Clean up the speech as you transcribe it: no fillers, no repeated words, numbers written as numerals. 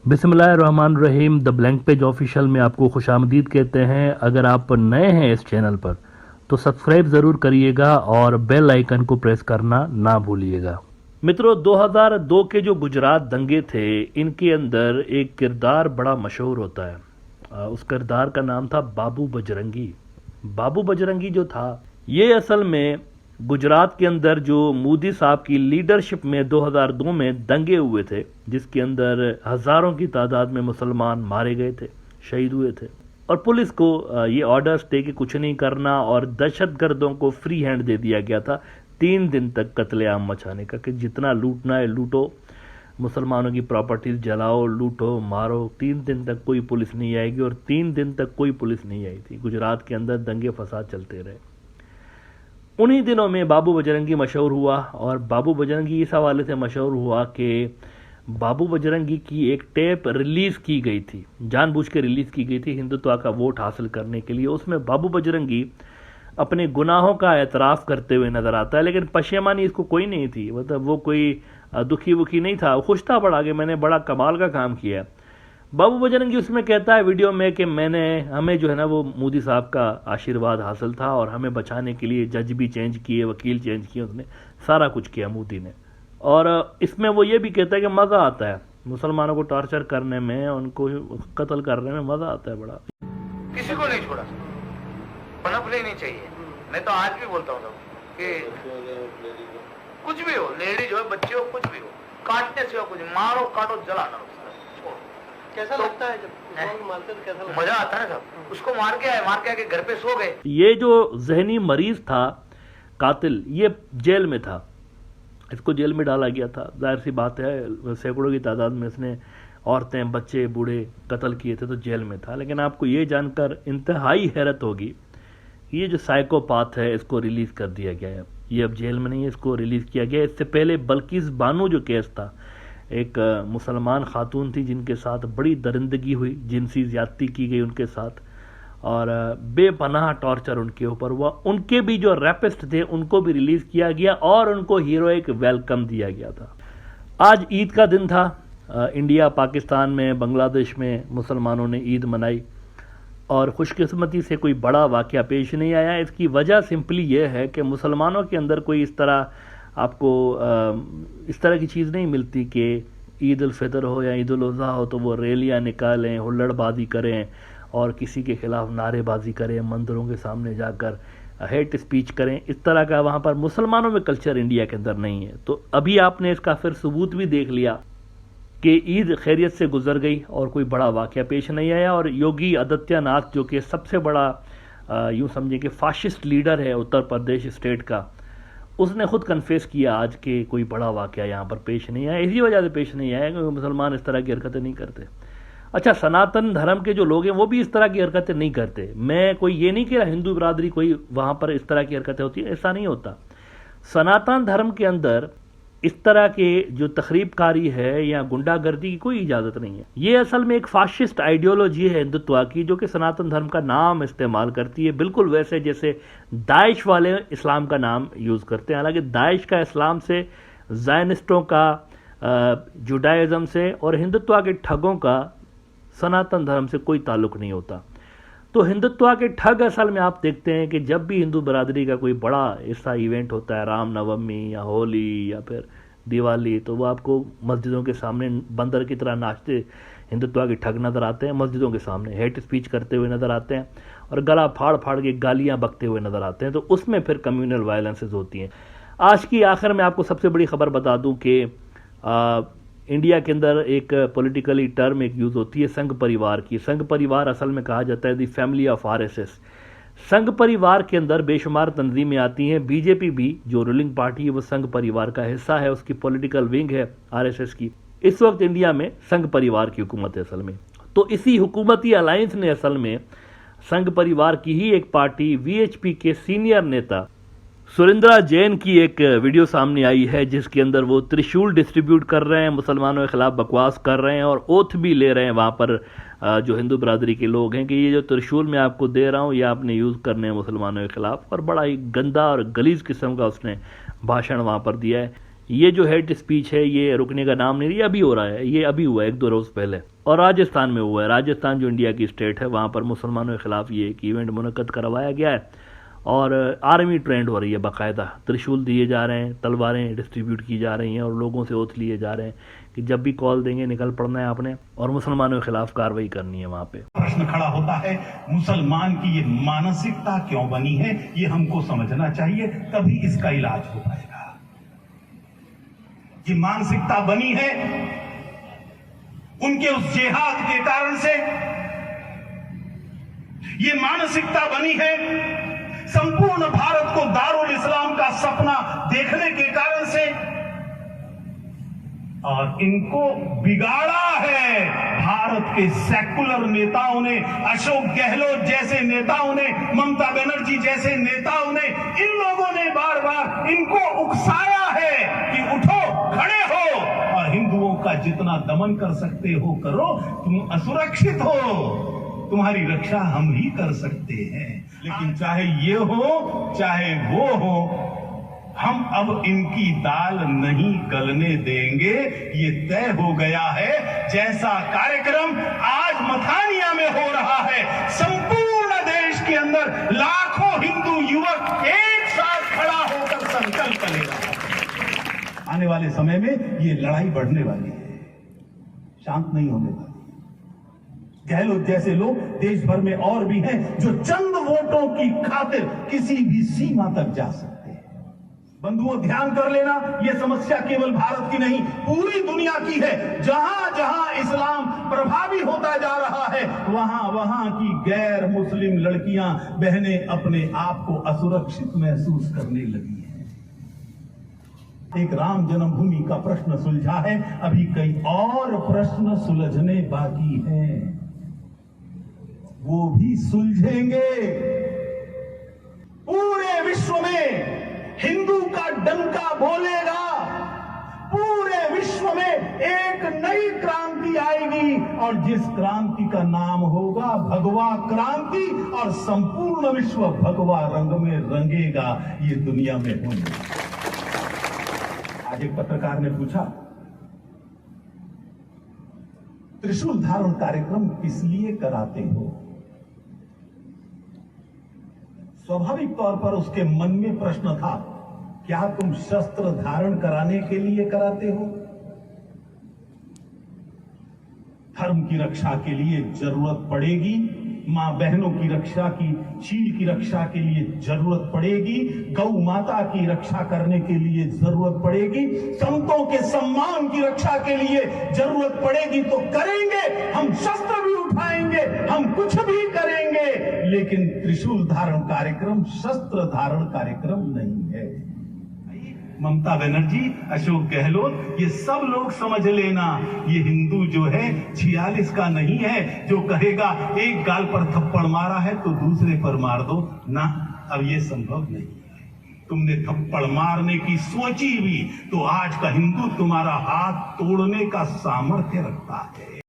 बिस्मिल्लाहिर्रहमानिर्रहीम। The blank page official में आपको खुशामदीद कहते हैं। अगर आप नए हैं इस चैनल पर तो सब्सक्राइब ज़रूर करिएगा और बेल आइकन को प्रेस करना ना भूलिएगा। मित्रों, 2002 के जो गुजरात दंगे थे, इनके अंदर एक किरदार बड़ा मशहूर होता है। उस किरदार का नाम था बाबू बजरंगी। बाबू बजरंगी जो था, ये असल में गुजरात के अंदर जो मोदी साहब की लीडरशिप में 2002 में दंगे हुए थे, जिसके अंदर हजारों की तादाद में मुसलमान मारे गए थे, शहीद हुए थे, और पुलिस को ये ऑर्डर्स थे कि कुछ नहीं करना, और दहशतगर्दों को फ्री हैंड दे दिया गया था 3 दिन तक कत्लेआम मचाने का, कि जितना लूटना है लूटो, मुसलमानों की प्रॉपर्टीज जलाओ, लूटो, मारो। 3 दिन तक कोई पुलिस नहीं आएगी, और 3 दिन तक कोई पुलिस नहीं आई थी। गुजरात के अंदर दंगे फसाद चलते रहे। उन्हीं दिनों में बाबू बजरंगी मशहूर हुआ, और बाबू बजरंगी इस हवाले से मशहूर हुआ कि बाबू बजरंगी की एक टेप रिलीज की गई थी, जानबूझ के रिलीज की गई थी हिंदुत्व का वोट हासिल करने के लिए। उसमें बाबू बजरंगी अपने गुनाहों का एतराफ़ करते हुए नजर आता है, लेकिन पशेमानी इसको कोई नहीं थी। मतलब वो कोई दुखी वुखी नहीं था, खुश था बड़ा कि मैंने बड़ा कमाल का काम किया। बाबू बजरंगी उसमें कहता है वीडियो में कि हमें जो है ना, वो मोदी साहब का आशीर्वाद हासिल था, और हमें बचाने के लिए जज भी चेंज किए, वकील चेंज किए, उसने सारा कुछ किया मोदी ने। और इसमें वो ये भी कहता है कि मज़ा आता है मुसलमानों को टॉर्चर करने में, उनको कत्ल करने में मज़ा आता है बड़ा। किसी को नहीं छोड़ा, पनप नहीं चाहिए। मैं तो आज भी बोलता हूँ कि कुछ भी हो, लेडीज हो, बच्चे हो, कुछ भी हो, काटने से हो, कुछ मारो, काटो, जलाना, कैसा लगता है जब मारते तो कैसा लगता है? मजा आता है सब। उसको मार के आके घर पे सो गए। ये जो जहनी मरीज था, कातिल, ये जेल में था, इसको जेल में डाला गया था। जाहिर सी बात है, सैकड़ों की तादाद में इसने औरतें, बच्चे, बूढ़े कत्ल किए थे, तो जेल में था। लेकिन आपको ये जानकर इंतहाई हैरत होगी, ये जो साइकोपाथ है, इसको रिलीज कर दिया गया है। ये अब जेल में नहीं है, इसको रिलीज किया गया। इससे पहले बल्किस बानो जो केस था, एक मुसलमान खातून थी जिनके साथ बड़ी दरिंदगी हुई, जिनसी ज्यादती की गई उनके साथ, और बेपनाह टॉर्चर उनके ऊपर हुआ। उनके भी जो रैपिस्ट थे, उनको भी रिलीज किया गया, और उनको हीरोइक वेलकम दिया गया था। आज ईद का दिन था। इंडिया, पाकिस्तान में, बांग्लादेश में मुसलमानों ने ईद मनाई, और खुशकिस्मती से कोई बड़ा वाक़या पेश नहीं आया। इसकी वजह सिंपली ये है कि मुसलमानों के अंदर कोई इस तरह आपको इस तरह की चीज़ नहीं मिलती कि ईद उल फितर हो या ईद उल अज़हा हो तो वो रैलियाँ निकालें, हुल्लड़बाजी करें, और किसी के खिलाफ नारेबाजी करें, मंदिरों के सामने जाकर हेट स्पीच करें। इस तरह का वहाँ पर मुसलमानों में कल्चर इंडिया के अंदर नहीं है। तो अभी आपने इसका फिर सबूत भी देख लिया कि ईद खैरियत से गुजर गई और कोई बड़ा वाक़या पेश नहीं आया। और योगी आदित्यनाथ, जो कि सबसे बड़ा यूँ समझें कि फाशिस्ट लीडर है उत्तर प्रदेश स्टेट का, उसने खुद कन्फेस किया आज कि कोई बड़ा वाक़या यहाँ पर पेश नहीं आया। इसी वजह से पेश नहीं आया क्योंकि मुसलमान इस तरह की हरकतें नहीं करते। अच्छा, सनातन धर्म के जो लोग हैं वो भी इस तरह की हरकतें नहीं करते। मैं कोई ये नहीं कह रहा हिंदू बिरादरी कोई वहाँ पर इस तरह की हरकतें होती है, ऐसा नहीं होता। सनातन धर्म के अंदर इस तरह के जो तखरीबकारी है या गुंडागर्दी की कोई इजाज़त नहीं है। ये असल में एक फाशिस्ट आइडियोलॉजी है हिंदुत्व की, जो कि सनातन धर्म का नाम इस्तेमाल करती है, बिल्कुल वैसे जैसे दाइश वाले इस्लाम का नाम यूज़ करते हैं। हालांकि दाइश का इस्लाम से, ज़ायनिस्टों का जुडाइज़म से, और हिंदुत्व के ठगों का सनातन धर्म से कोई ताल्लुक़ नहीं होता। तो हिंदुत्व के ठग असल में आप देखते हैं कि जब भी हिंदू बरादरी का कोई बड़ा ऐसा इवेंट होता है, रामनवमी या होली या फिर दिवाली, तो वो आपको मस्जिदों के सामने बंदर की तरह नाचते हिंदुत्व के ठग नज़र आते हैं, मस्जिदों के सामने हेट स्पीच करते हुए नज़र आते हैं, और गला फाड़ फाड़ के गालियाँ बकते हुए नज़र आते हैं। तो उसमें फिर कम्युनल वायलेंसेस होती हैं। आज की आखिर में आपको सबसे बड़ी खबर बता दूँ कि इंडिया के अंदर एक पॉलिटिकली टर्म एक यूज़ होती है संघ परिवार की। संघ परिवार असल में कहा जाता है दी फैमिली ऑफ आरएसएस। संघ परिवार के अंदर बेशुमार तंजीमें आती हैं। बीजेपी भी, जो रूलिंग पार्टी है, वो संघ परिवार का हिस्सा है, उसकी पॉलिटिकल विंग है आरएसएस की। इस वक्त इंडिया में संघ परिवार की हुकूमत है असल में। तो इसी हुकूमती अलायंस ने असल में संघ परिवार की ही एक पार्टी वीएचपी के सीनियर नेता सुरेंद्रा जैन की एक वीडियो सामने आई है, जिसके अंदर वो त्रिशूल डिस्ट्रीब्यूट कर रहे हैं, मुसलमानों के खिलाफ बकवास कर रहे हैं, और ओथ भी ले रहे हैं वहाँ पर जो हिंदू बरादरी के लोग हैं कि ये जो त्रिशूल मैं आपको दे रहा हूँ ये आपने यूज़ करने हैं मुसलमानों के खिलाफ। और बड़ा ही गंदा और गलीज किस्म का उसने भाषण वहाँ पर दिया है। ये जो हेट स्पीच है ये रुकने का नाम नहीं, ये अभी हो रहा है, ये अभी हुआ है 1-2 रोज़ पहले। और राजस्थान में हुआ है, राजस्थान जो इंडिया की स्टेट है वहाँ पर मुसलमानों के खिलाफ ये एक इवेंट मुनक्कद करवाया गया है और आर्मी ट्रेंड हो रही है, बाकायदा त्रिशूल दिए जा रहे हैं, तलवारें डिस्ट्रीब्यूट की जा रही हैं और लोगों से ओथ लिए जा रहे हैं कि जब भी कॉल देंगे निकल पड़ना है आपने और मुसलमानों के खिलाफ कार्रवाई करनी है वहाँ पे। प्रश्न खड़ा होता है, मुसलमान की ये मानसिकता क्यों बनी है, ये हमको समझना चाहिए, तभी इसका इलाज हो पाएगा। ये मानसिकता बनी है उनके उस जिहाद के कारण से, ये मानसिकता बनी है संपूर्ण भारत को दारुल इस्लाम का सपना देखने के कारण से, और इनको बिगाड़ा है भारत के सेकुलर नेताओं ने, अशोक गहलोत जैसे नेताओं ने, ममता बनर्जी जैसे नेताओं ने। इन लोगों ने बार बार इनको उकसाया है कि उठो, खड़े हो और हिंदुओं का जितना दमन कर सकते हो करो, तुम असुरक्षित हो, तुम्हारी रक्षा हम ही कर सकते हैं। लेकिन चाहे ये हो चाहे वो हो, हम अब इनकी दाल नहीं गलने देंगे, ये तय हो गया है। जैसा कार्यक्रम आज मथानिया में हो रहा है, संपूर्ण देश के अंदर लाखों हिंदू युवक एक साथ खड़ा होकर संकल्प ले रहा है। आने वाले समय में ये लड़ाई बढ़ने वाली है, शांत नहीं होने वाली। गहलोत जैसे लोग देश भर में और भी हैं जो चंद वोटों की खातिर किसी भी सीमा तक जा सकते हैं। बंधुओं, ध्यान कर लेना, यह समस्या केवल भारत की नहीं, पूरी दुनिया की है। जहां जहां इस्लाम प्रभावी होता जा रहा है, वहां वहां की गैर मुस्लिम लड़कियां, बहनें अपने आप को असुरक्षित महसूस करने लगी हैं। एक राम जन्मभूमि का प्रश्न सुलझा है, अभी कई और प्रश्न सुलझने बाकी हैं, वो भी सुलझेंगे। पूरे विश्व में हिंदू का डंका बोलेगा, पूरे विश्व में एक नई क्रांति आएगी और जिस क्रांति का नाम होगा भगवा क्रांति, और संपूर्ण विश्व भगवा रंग में रंगेगा। ये दुनिया में होगा। आज एक पत्रकार ने पूछा, त्रिशूल धारण कार्यक्रम किस लिए कराते हो? स्वाभाविक तौर पर उसके मन में प्रश्न था, क्या तुम शस्त्र धारण कराने के लिए कराते हो? धर्म की रक्षा के लिए जरूरत पड़ेगी, मां बहनों की रक्षा की, शील की रक्षा के लिए जरूरत पड़ेगी, गौ माता की रक्षा करने के लिए जरूरत पड़ेगी, संतों के सम्मान की रक्षा के लिए जरूरत पड़ेगी तो करेंगे। हम शस्त्र भी उठाएंगे, हम कुछ भी करेंगे, लेकिन त्रिशूल धारण कार्यक्रम शस्त्र धारण कार्यक्रम नहीं है। ममता बनर्जी, अशोक गहलोत, ये सब लोग समझ लेना, ये हिंदू जो है 46 का नहीं है जो कहेगा एक गाल पर थप्पड़ मारा है तो दूसरे पर मार दो ना। अब ये संभव नहीं है। तुमने थप्पड़ मारने की सोची भी तो आज का हिंदू तुम्हारा हाथ तोड़ने का सामर्थ्य रखता है।